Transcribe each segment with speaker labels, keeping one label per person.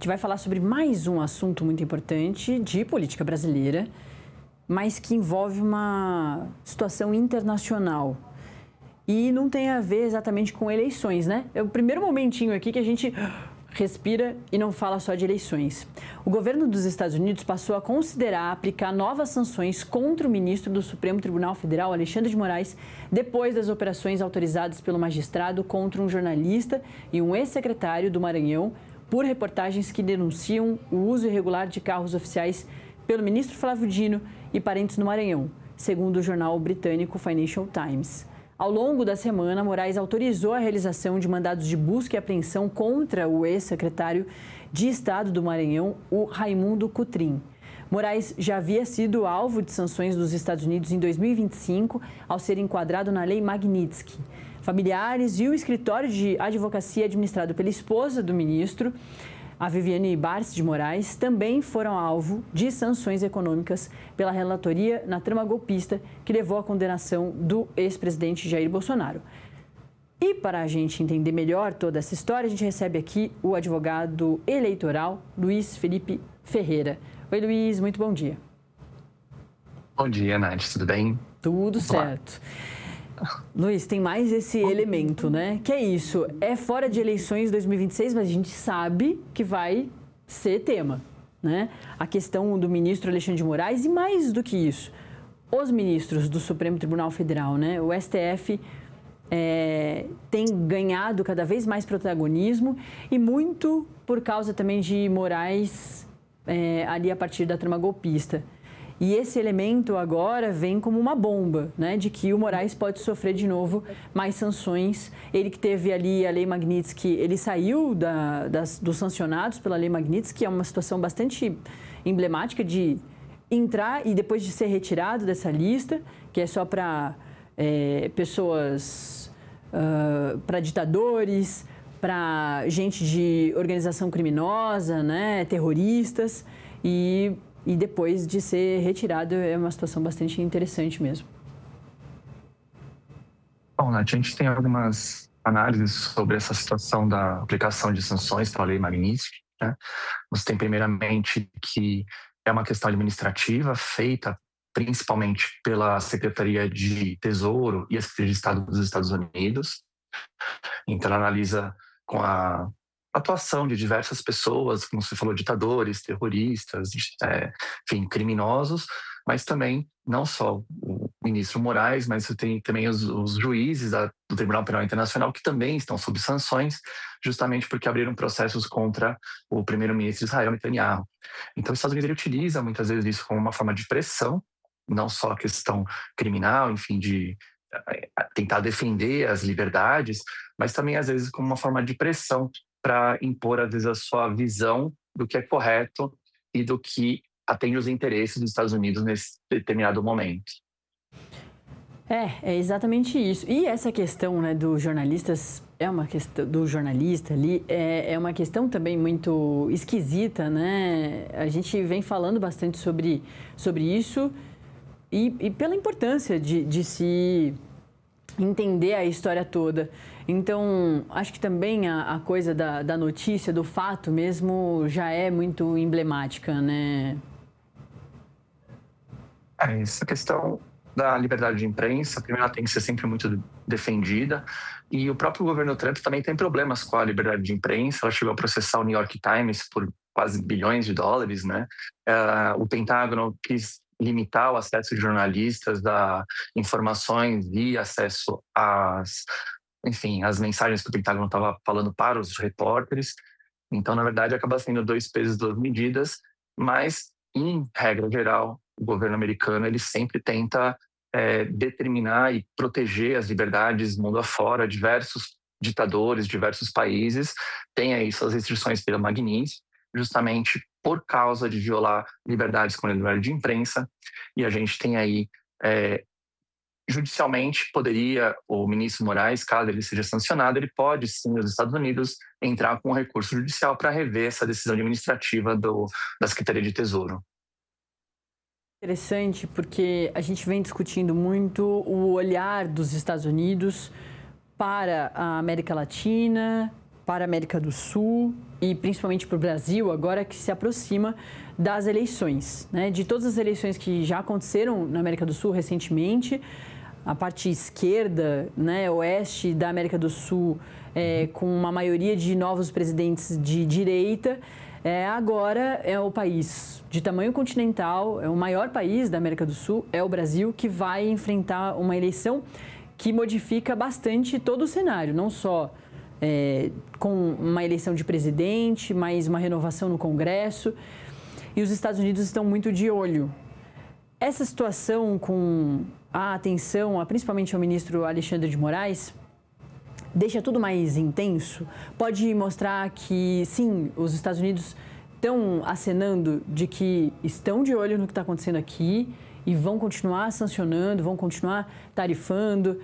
Speaker 1: gente vai falar sobre mais um assunto muito importante de política brasileira, mas que envolve uma situação internacional. E não tem a ver exatamente com eleições, né? É o primeiro momentinho aqui que a gente respira e não fala só de eleições. O governo dos Estados Unidos passou a considerar aplicar novas sanções contra o ministro do Supremo Tribunal Federal, Alexandre de Moraes, depois das operações autorizadas pelo magistrado contra um jornalista e um ex-secretário do Maranhão por reportagens que denunciam o uso irregular de carros oficiais pelo ministro Flávio Dino e parentes no Maranhão, segundo o jornal britânico Financial Times. Ao longo da semana, Moraes autorizou a realização de mandados de busca e apreensão contra o ex-secretário de Estado do Maranhão, o Raimundo Cotrim. Moraes já havia sido alvo de sanções dos Estados Unidos em 2025, ao ser enquadrado na Lei Magnitsky. Familiares e o escritório de advocacia administrado pela esposa do ministro, a Viviane Barce de Moraes, também foram alvo de sanções econômicas pela relatoria na trama golpista que levou à condenação do ex-presidente Jair Bolsonaro. E para a gente entender melhor toda essa história, a gente recebe aqui o advogado eleitoral Luiz Felipe Ferreira. Oi, Luiz, muito bom dia.
Speaker 2: Bom dia, Nath, tudo bem?
Speaker 1: Tudo certo. Luiz, tem mais esse elemento, né? Que é isso, é fora de eleições 2026, mas a gente sabe que vai ser tema, né? A questão do ministro Alexandre de Moraes e mais do que isso, os ministros do Supremo Tribunal Federal, né? O STF tem ganhado cada vez mais protagonismo e muito por causa também de Moraes ali a partir da trama golpista. E esse elemento agora vem como uma bomba, né, de que o Moraes pode sofrer de novo mais sanções. Ele que teve ali a Lei Magnitsky, ele saiu dos sancionados pela Lei Magnitsky, que é uma situação bastante emblemática de entrar e depois de ser retirado dessa lista, que é só para pessoas, para ditadores, para gente de organização criminosa, né, terroristas, e depois de ser retirado é uma situação bastante interessante mesmo.
Speaker 2: Bom, Nath, a gente tem algumas análises sobre essa situação da aplicação de sanções pela Lei Magnitsky, né? Você tem primeiramente que é uma questão administrativa feita principalmente pela Secretaria de Tesouro e a Secretaria de Estado dos Estados Unidos. Então ela analisa com a atuação de diversas pessoas, como você falou, ditadores, terroristas, enfim, criminosos, mas também não só o ministro Moraes, mas você tem também os juízes do Tribunal Penal Internacional que também estão sob sanções, justamente porque abriram processos contra o primeiro-ministro Israel Netanyahu. Então, os Estados Unidos ele utiliza muitas vezes isso como uma forma de pressão, não só a questão criminal, enfim, de tentar defender as liberdades, mas também às vezes como uma forma de pressão para impor, às vezes, a sua visão do que é correto e do que atende os interesses dos Estados Unidos nesse determinado momento.
Speaker 1: É exatamente isso. E essa questão, né, dos jornalistas, do jornalista ali, é uma questão também muito esquisita, né? A gente vem falando bastante sobre isso e pela importância de se entender a história toda. Então, acho que também a coisa da notícia, do fato mesmo, já é muito emblemática, né?
Speaker 2: Essa questão da liberdade de imprensa, primeiro, ela tem que ser sempre muito defendida. E o próprio governo Trump também tem problemas com a liberdade de imprensa. Ela chegou a processar o New York Times por quase bilhões de dólares, né? O Pentágono quis limitar o acesso de jornalistas a informações e acesso às mensagens que o Pentágono estava falando para os repórteres. Então, na verdade, acaba sendo 2 pesos, 2 medidas, mas, em regra geral, o governo americano ele sempre tenta determinar e proteger as liberdades mundo afora. Diversos ditadores, diversos países têm aí suas restrições pela Magnitsky, justamente por causa de violar liberdades como a liberdade de imprensa. E a gente tem aí, judicialmente, poderia o ministro Moraes, caso ele seja sancionado, ele pode, sim, os Estados Unidos, entrar com um recurso judicial para rever essa decisão administrativa da Secretaria de Tesouro.
Speaker 1: Interessante, porque a gente vem discutindo muito o olhar dos Estados Unidos para a América Latina, para a América do Sul e principalmente para o Brasil, agora que se aproxima das eleições, né? De todas as eleições que já aconteceram na América do Sul recentemente, a parte esquerda, né, oeste da América do Sul, com uma maioria de novos presidentes de direita, agora é o país de tamanho continental, é o maior país da América do Sul, é o Brasil, que vai enfrentar uma eleição que modifica bastante todo o cenário, não só com uma eleição de presidente, mas uma renovação no Congresso. E os Estados Unidos estão muito de olho. Essa situação, com a atenção, principalmente ao ministro Alexandre de Moraes, deixa tudo mais intenso? Pode mostrar que, sim, os Estados Unidos estão acenando de que estão de olho no que está acontecendo aqui e vão continuar sancionando, vão continuar tarifando,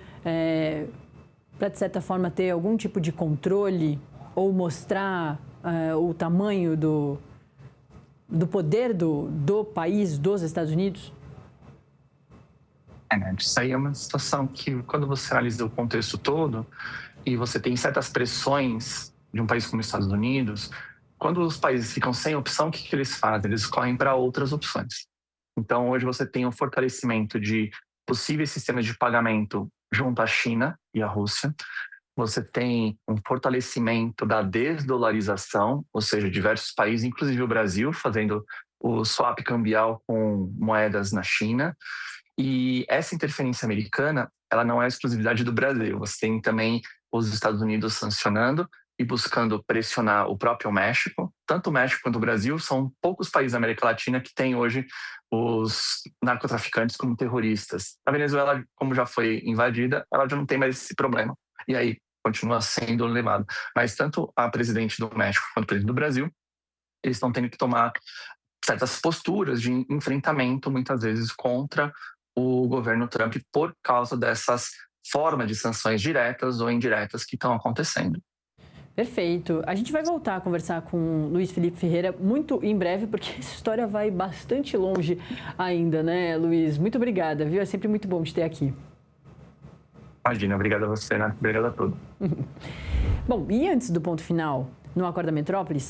Speaker 1: para, de certa forma, ter algum tipo de controle ou mostrar o tamanho do poder do país, dos Estados Unidos?
Speaker 2: Isso aí é uma situação que, quando você analisa o contexto todo e você tem certas pressões de um país como os Estados Unidos, quando os países ficam sem opção, o que eles fazem? Eles correm para outras opções. Então, hoje você tem um fortalecimento de possíveis sistemas de pagamento junto à China e à Rússia. Você tem um fortalecimento da desdolarização, ou seja, diversos países, inclusive o Brasil, fazendo o swap cambial com moedas na China. E essa interferência americana, ela não é exclusividade do Brasil. Você tem também os Estados Unidos sancionando e buscando pressionar o próprio México. Tanto o México quanto o Brasil são poucos países da América Latina que têm hoje os narcotraficantes como terroristas. A Venezuela, como já foi invadida, ela já não tem mais esse problema. E aí continua sendo levado. Mas tanto a presidente do México quanto o presidente do Brasil, eles estão tendo que tomar certas posturas de enfrentamento, muitas vezes, contra o governo Trump por causa dessas formas de sanções diretas ou indiretas que estão acontecendo.
Speaker 1: Perfeito. A gente vai voltar a conversar com Luiz Felipe Ferreira muito em breve, porque essa história vai bastante longe ainda, né, Luiz? Muito obrigada, viu? É sempre muito bom te ter aqui.
Speaker 2: Imagina, obrigado a você, né? Obrigado a todos.
Speaker 1: Bom, e antes do ponto final, no Acorda Metrópolis,